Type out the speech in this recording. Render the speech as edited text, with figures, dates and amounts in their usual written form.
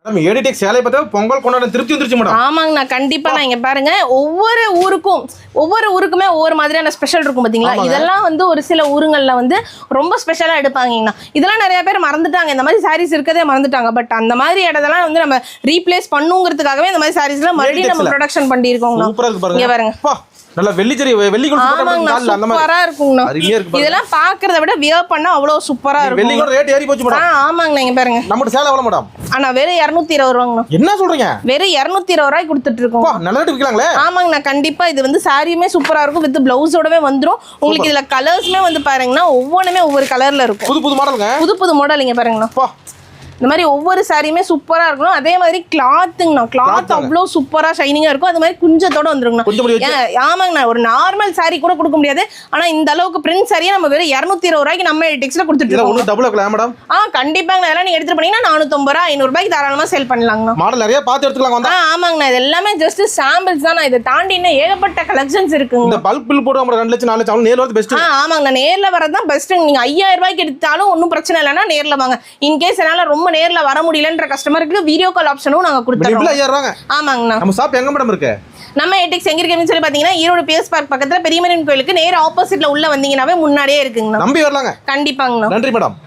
நம்ம ஏடிடெக் சேலை பார்த்தா பொங்கல் கொண்டாட திருப்தி வந்துருச்சு மேடம். ஆமாங்கண்ணா கண்டிப்பா. நான் இங்க பாருங்க ஒவ்வொரு ஊருக்குமே ஒவ்வொரு மாதிரியான ஸ்பெஷல் இருக்கும் பாத்தீங்களா. இதெல்லாம் வந்து ஒரு சில ஊருங்கள்ல வந்து ரொம்ப ஸ்பெஷலா எடுப்பாங்கண்ணா. இதெல்லாம் நிறைய பேர் மறந்துட்டாங்க, இந்த மாதிரி சாரீஸ் இருக்கதே மறந்துட்டாங்க. பட் அந்த மாதிரி இடத்தெல்லாம் வந்து நம்ம ரீப்ளேஸ் பண்ணுங்கிறதுக்காகவே இந்த மாதிரி சாரீஸ்லாம் மறுபடியும் நம்ம ப்ரொடக்ஷன் பண்ணியிருக்கோங்கண்ணா. இங்க பாருங்க நல்ல வெள்ளிச்சரி வெள்ளிகோல் போட்டா அந்த மாதிரி சூப்பரா இருக்கும்ண்ணா. இதெல்லாம் பாக்குறத விட வியர் பண்ணா அவ்வளவு சூப்பரா இருக்கும். வெள்ளிகோல் ரேட் ஏறி போச்சு மேடம். ஆமாங்கண்ணா இங்க பாருங்க நம்ம சேலை எவ்வளவு மேடம்? ஆனா வெறும் 220 ரூபாங்கண்ணா. என்ன சொல்றீங்க? வெறும் 220 ரூபாய்க்கு கொடுத்துட்டு இருக்கோம். நல்ல ரேட் விக்கலாங்களே. ஆமாங்கண்ணா கண்டிப்பா. இது வந்து சாரியுமே சூப்பரா இருக்கும், வித் பிளவுஸோடவே வந்துரும். உங்களுக்கு இதுல கலர்ஸ்மே வந்து பாருங்கன்னா ஒவ்வொன்றுமே ஒவ்வொரு கலர்ல இருக்கும். புது புது மாடலுங்க, புது மாடல். இங்க பாருங்கண்ணா இந்த மாதிரி ஒவ்வொரு சாரியுமே சூப்பரா இருக்கணும். அதே மாதிரி கிளாத்துங்கண்ணா, கிளாத் அவ்வளோ சூப்பரா ஷைனிங்கா இருக்கும். அது மாதிரி குஞ்சத்தோட வந்துருங்கண்ணா. ஆமாங்கண்ணா ஒரு நார்மல் சாரி கூட கொடுக்க முடியாது. ஆனா இந்த அளவுக்கு பிரிண்ட் சாரியை நம்ம வெறும் 220 ரூபாய்க்கு நம்ம டெக்ஸ்ட்ல கொடுத்துட்டு இருக்கோம். கண்டிப்பாங்க. இதெல்லாம் நீங்க எடுத்துட்டு போனீங்கன்னா 450 ரூபாய் 500 ரூபாய்க்கு தாராளமா சேல் பண்ணலாங்கண்ணா. மாடல் நிறைய பார்த்து எடுத்துக்கலாம். ஆமாங்கண்ணா இது எல்லாமே ஜஸ்ட் சாம்பிள்ஸ் தான். இதை தாண்டி இன்னும் ஏகப்பட்ட கலெக்ஷன்ஸ் இருக்குங்க. இந்த பல்க் பில் போட்டு 2 லட்சம் 4 லட்சம் நேர்ல வரது பெஸ்ட். ஆமாங்கண்ணா நேர்ல வரதான் பெஸ்ட். நீங்க 5000 ரூபாய்க்கு எடுத்தாலும் ஒன்றும் பிரச்சனை இல்லைன்னா நேர்ல வாங்க. இன்கேஸ் என்னால ரொம்ப நேர்ல வர முடியலன்ற கஸ்டமருக்கு வீடியோ கால் ஆப்ஷனும் நாங்க கொடுத்துறோம். ஆமாங்கண்ணா. நம்ம ஷாப் எங்க மேடம் இருக்கு? நம்ம ஏடிடெக் எங்க இருக்குன்னு சொல்லி பாத்தீங்கன்னா ஈரோடு பிஎஸ் பார்க் பக்கத்துல பெரியமரியன் கோயிலுக்கு நேரா ஆப்போசிட்ல உள்ள வந்தீங்கன்னாவே முன்னாடியே இருக்குங்கண்ணா. நம்பி வரலாங்க. கண்டிப்பாங்கண்ணா. நன்றி மேடம்.